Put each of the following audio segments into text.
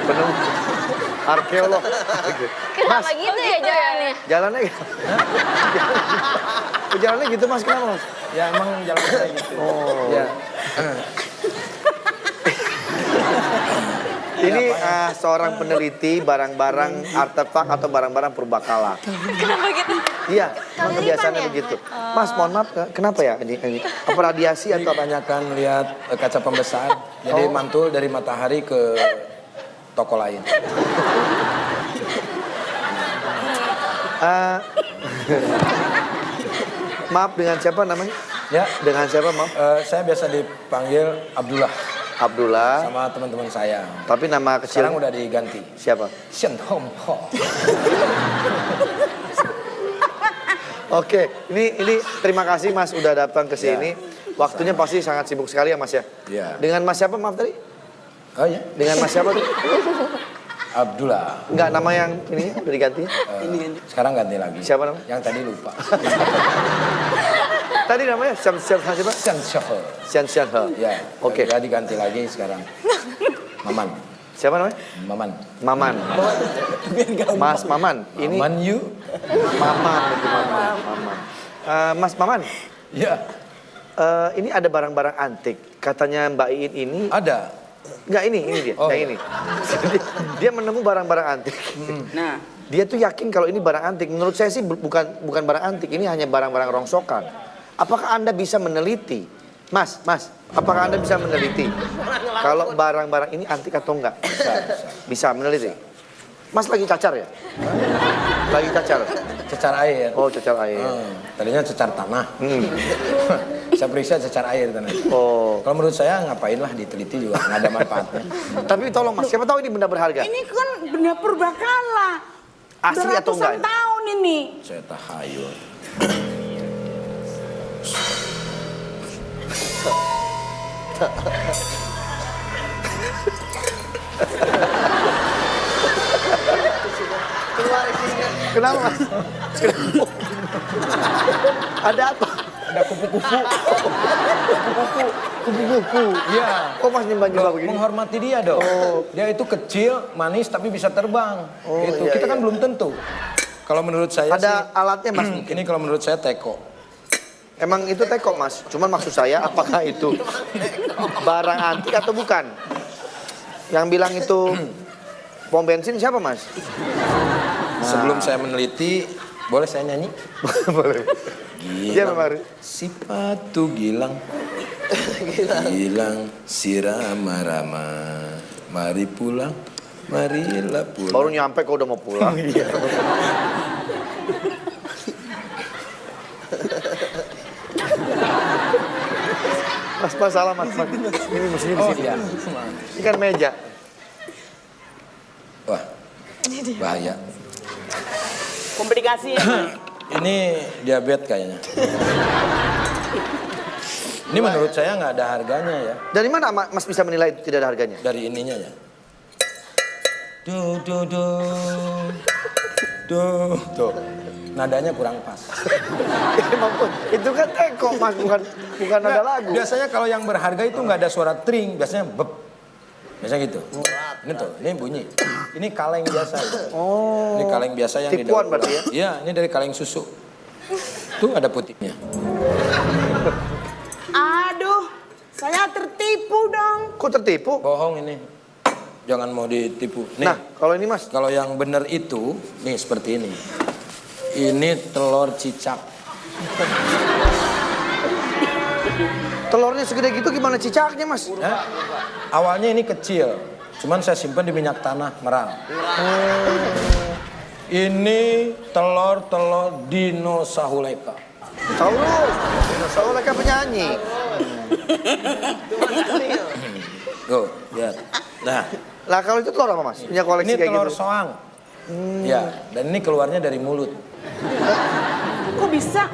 Penemu arkeolog. Kenapa gitu ya jalannya? Jalannya jalannya gitu Mas, kenapa Mas? Ya emang jalan kayak gitu. Oh. Ya. Ini seorang peneliti barang-barang artefak atau barang-barang purbakala. Kenapa gitu? Iya, memang kebiasaannya ya? begitu. Mas, mohon maaf, kenapa ya ini? Apa radiasi Ini atau apa? kebanyakan lihat kaca pembesar. Jadi mantul dari matahari ke toko lain. Maaf, dengan siapa namanya? Ya, Dengan siapa, maaf? saya biasa dipanggil Abdullah Abdullah. sama teman-teman saya. Tapi nama kecil Sekarang udah diganti. siapa? Shen Hong Ho. Oke, ini terima kasih Mas udah datang ke sini. Waktunya pasti sangat sibuk sekali ya Mas ya. Ya. Dengan Mas siapa maaf tadi? Oh ya, Dengan Mas siapa tuh? Abdullah. Enggak, nama yang ini udah diganti? Sekarang ganti lagi. Siapa namanya? Yang tadi lupa. Tadi namanya siapa? Shen Shoho. Sian He. Ya. Oke. Udah diganti lagi sekarang. Maman. Siapa namanya? Maman. Maman. Mas Maman. Ini Maman you. Maman itu Maman. Mas Maman. Ya. Ini ada barang-barang antik. Katanya Mbak Iin ini. Ada. Enggak, ini dia. Oh, yang ini. Dia menemu barang-barang antik. Nah, Dia tuh yakin kalau ini barang antik. Menurut saya sih bukan barang antik. Ini hanya barang-barang rongsokan. Apakah Anda bisa meneliti? Mas, apakah Anda bisa meneliti kalau barang-barang ini antik atau enggak? Bisa meneliti. Mas lagi cacar ya? Lagi cacar? Cecar air. Oh, cacar air. Tadinya cecar tanah. Saya periksa cecar air tanah. Oh. Kalau menurut saya ngapain lah diteliti juga nggak ada manfaatnya. Tapi tolong Mas, siapa tahu ini benda berharga? ini kan benda purbakala. Asli atau enggak? Beratusan tahun ini. Saya tahayul. Kenapa Mas? Ada apa? Ada kupu-kupu. Kupu-kupu. Iya. Kok Mas nyembah-nyembah begini? Menghormati dia dong. Oh. Dia itu kecil, manis tapi bisa terbang. Oh, Gitu. iya, Kita kan iya. belum tentu. Kalau menurut saya Ada sih, alatnya Mas? ini kalau menurut saya teko. Emang itu teko Mas? Cuman maksud saya apakah itu barang antik atau bukan? Yang bilang itu pom bensin siapa Mas? Sebelum saya meneliti, boleh saya nyanyi? Boleh. Dia Gilang, memang sipatu Gilang. Gilang si rama-rama. Mari pulang, marilah pulang. baru nyampe kok udah mau pulang. Iya. Mas salah Mas. Ini mestinya di Oh sini. iya. Ini kan meja. Wah, bahaya. Komplikasi ya. Ini diabetes kayaknya. Ini menurut saya nggak ada harganya ya. Dari mana Mas bisa menilai itu tidak ada harganya? Dari ininya ya. Tuh. Nadanya kurang pas. Itu kan teko Mas, bukan ada lagu. Biasanya kalau yang berharga itu nggak ada suara tring, biasanya bep. Biasanya gitu. Ini tuh, ini bunyi. Ini kaleng biasa. Oh. Ini kaleng biasa yang Tipuan didaur berarti ulang. Iya, ini dari kaleng susu. Tuh ada putihnya. Aduh, saya tertipu dong. Kok tertipu? Bohong ini. Jangan mau ditipu. Nih, Nah, kalau ini Mas, kalau yang benar itu, nih seperti ini. Ini telur cicak. telurnya segede gitu gimana cicaknya Mas? Hah? Awalnya ini kecil, cuman saya simpan di minyak tanah merang. Ini telur dinosaurus. Saurus Mereka penyanyi. Tuh, lihat. Nah, Lah kalau itu telur apa Mas? Punya koleksi ini kayak telur gitu? soang. Ya, dan ini keluarnya dari mulut. Kok bisa?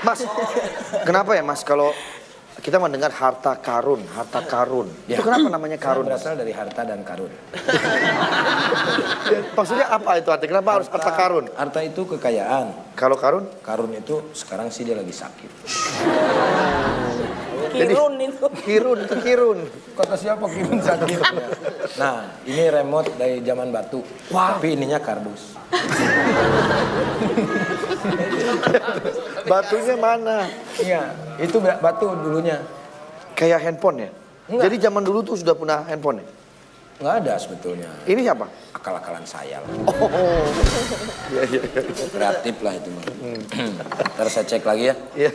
Mas, kenapa ya Mas kalau kita mendengar harta karun? Ya. Itu kenapa namanya karun? Mas? Berasal dari harta dan karun. Maksudnya apa itu artinya? Kenapa harus harta karun? Harta itu kekayaan. Kalau karun? Karun itu sekarang sih dia lagi sakit. Kirun itu. Kirun, itu kirun. Kata siapa Kirun sakit? Nah, ini remote dari zaman batu. Tapi ininya kardus. Batunya mana? Iya, itu batu dulunya. Kayak handphone ya? Enggak. Jadi zaman dulu tuh sudah punya handphone ya? Nggak ada sebetulnya. Ini siapa? Akal-akalan saya lah. Oh. Iya, iya. Kreatif lah itu mah. Ntar saya cek lagi ya. Iya.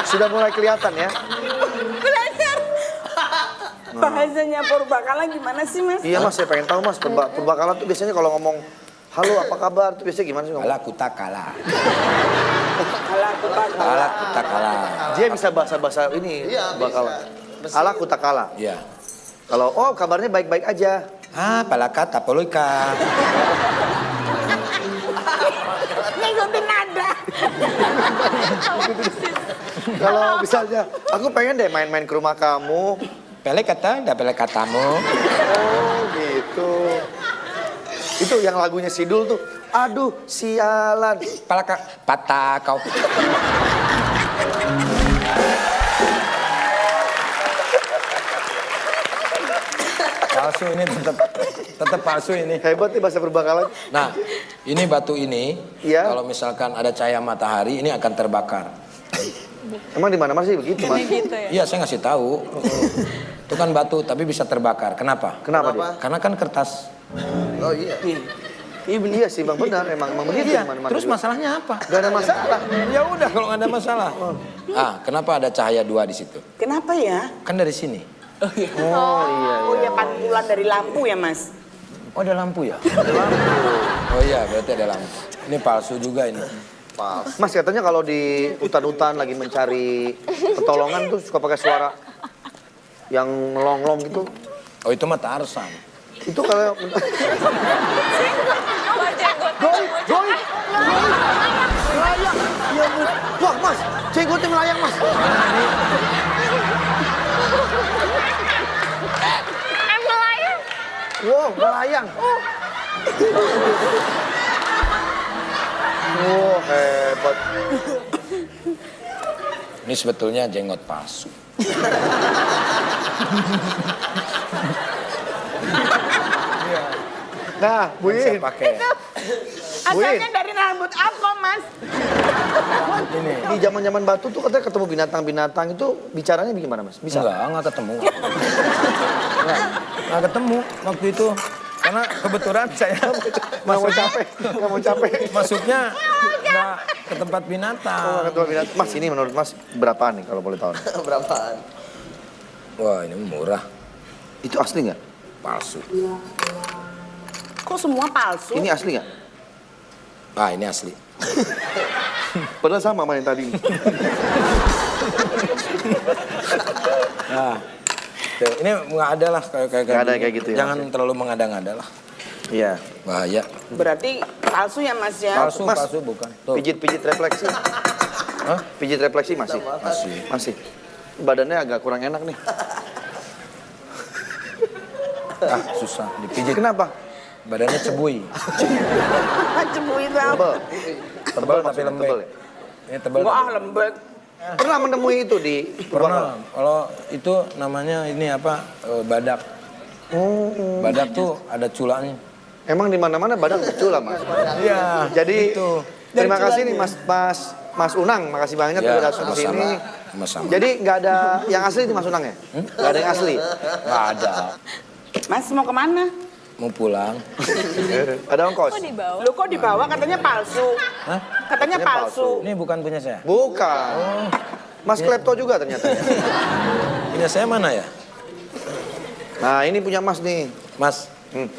Sudah mulai kelihatan ya? Belajar. Bahasanya purbakala gimana sih, Mas? Iya Mas, saya pengen tahu Mas. Purbakala tuh biasanya kalau ngomong halo apa kabar tuh biasanya gimana sih ngomong? Ala kutakala. Ala purbakala. Ala kutakala. Dia bisa bahasa-bahasa ini, bakala. Ala kutakala. Iya. Kalau oh kabarnya baik-baik aja. Ah, palaka tapoloika. Ngikutin nada. Kalau misalnya aku pengen deh main-main ke rumah kamu. Pele kata, ndak pele katamu. Oh gitu. Itu yang lagunya Sidul tuh. Aduh sialan. Palaka patah kau. Palsu ini tetap palsu ini. Hebat nih bahasa Purbakala. Nah, ini batu ini, Iya. kalau misalkan ada cahaya matahari, ini akan terbakar. Emang di mana sih begitu Mas? Gitu ya. Iya, saya ngasih tahu. Itu kan batu, tapi bisa terbakar. Kenapa? Kenapa dia? Karena kan kertas. Oh iya. Iya sih Bang benar emang begitu Iya. mana-mana Terus juga. masalahnya apa? Gak ada masalah. Ya udah, kalau nggak ada masalah. Ah, kenapa ada cahaya dua di situ? Kenapa ya? Kan dari sini. Oh iya. Oh ya pantulan dari lampu ya, Mas? Oh, ada lampu ya? Oh iya, berarti ada lampu. Ini palsu juga ini. Mas katanya kalau di hutan-hutan lagi mencari pertolongan tuh suka pakai suara yang melonglong gitu. Oh, itu mah Tarzan. Itu kalau Apa jenggot? Doi, melayang. Ya ampun. Wah Mas, jenggotnya melayang Mas. Melayang. Wow, melayang. Wow, hebat. Ini sebetulnya jenggot palsu. Nah, Saya bunyiin. pakai. Asalnya dari rambut apa, Mas? Ini. Di zaman-zaman batu tuh katanya ketemu binatang-binatang itu bicaranya gimana Mas? Bisa? Enggak ketemu. Nggak ketemu waktu itu. Karena kebetulan saya Nggak mau capek, nggak mau capek. masuknya nggak ke tempat binatang. Oh, ketua binatang. Mas ini menurut Mas berapaan nih kalau boleh tahu? Berapaan? Wah, ini murah. Itu asli nggak? Palsu. Kok semua palsu? Ini asli nggak? Ah, ini asli. Padahal sama sama yang tadi. Nah, tuh, ini nggak ada lah kayak Nggak ada kayak gitu ya, Jangan terlalu mengada-ngada lah. Iya. Bahaya. Berarti palsu ya, Mas ya? Palsu, Mas. palsu bukan. Tuh. Pijit-pijit refleksi. Hah? Pijit refleksi masih? Masih. Masih. Badannya agak kurang enak nih. Ah, susah dipijit. Kenapa? Badannya cebui. Cemu itu apa? Tebal tapi maksudnya, lembek. tebal ya? Ini tebal. Enggak tapi- ah, lembek. Pernah menemui itu di Pernah. Kalau itu namanya ini apa? Badak. Oh. Badak tuh ada culanya. Emang di mana-mana badak kecil lah Mas. Iya. Jadi Itu. terima kasih nih Mas Unang, makasih banyak Ya, udah datang ke sini. Sama-sama. Jadi nggak ada yang asli nih Mas Unang ya? Nggak ada yang asli. Nggak ada. Mas mau kemana? Mau pulang. Ada ongkos? Kok dibawa? Lu kok dibawa katanya palsu? Hah? Katanya palsu. Ini bukan punya saya. Bukan. Mas Klepto juga ternyata. Punya saya mana ya? Nah ini punya Mas nih. Mas,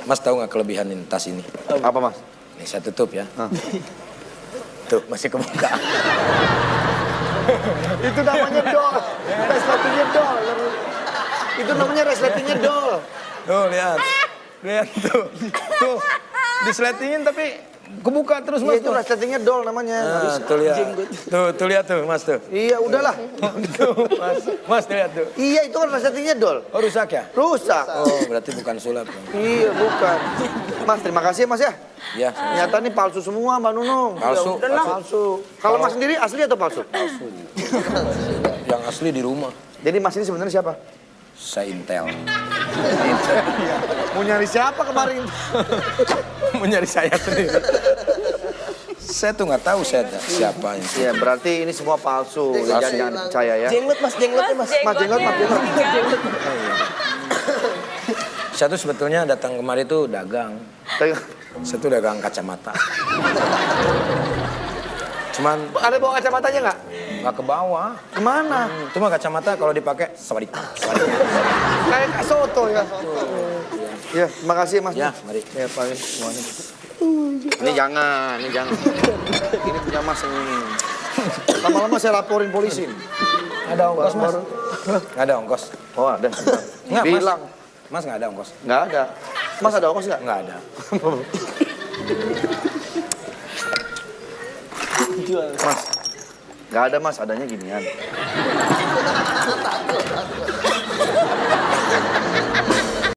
Mas tahu nggak kelebihan ini, tas ini? Apa Mas? Ini saya tutup ya. Hah. Tuh, masih kebuka. Itu namanya dol. Resletingnya dol. Itu namanya resletingnya dol. Tuh, lihat. Lihat tuh. Tuh, disletingin tapi kebuka terus Iya mas itu tuh. resletingnya dol namanya. Nggak bisa. Tuh lihat. Tuh lihat tuh mas tuh. Iya udahlah. Tuh mas lihat tuh. Iya itu kan resletingnya dol. Oh rusak ya? Rusak. Oh berarti bukan sulap dong. Iya bukan. Mas terima kasih ya mas ya. Ya. Ternyata nih palsu semua Mbak Nunung. Palsu. Ya udahlah. Palsu. Kalau mas sendiri asli atau palsu? Yang asli di rumah. Jadi mas ini sebenarnya siapa? Saya Intel. Mau nyari siapa kemarin? Mau nyari saya sendiri. Saya tuh nggak tahu saya siapa ini. Iya berarti ini semua palsu. Jangan percaya ya. Jenggot mas, jenggotnya mas. Mas jenggot. Saya tuh sebetulnya datang kemari tuh dagang. Saya tuh dagang kacamata. Cuman Ada bawa kacamatanya nggak? nggak ke bawah. Kemana? Cuma kacamata kalau dipakai sawadika. Kayak Kak Soto ya. Iya, terima kasih Mas. Ya, mari. Ya, Pak. Semuanya. Ini jangan. Ini punya Mas ini. Lama-lama saya laporin polisi. Ada ongkos mas? Nggak ada ongkos. Oh, ada. Nggak, Bilang. Mas nggak ada ongkos? Nggak ada. Mas ada ongkos nggak? Nggak ada. Mas. Nggak ada Mas, adanya ginian.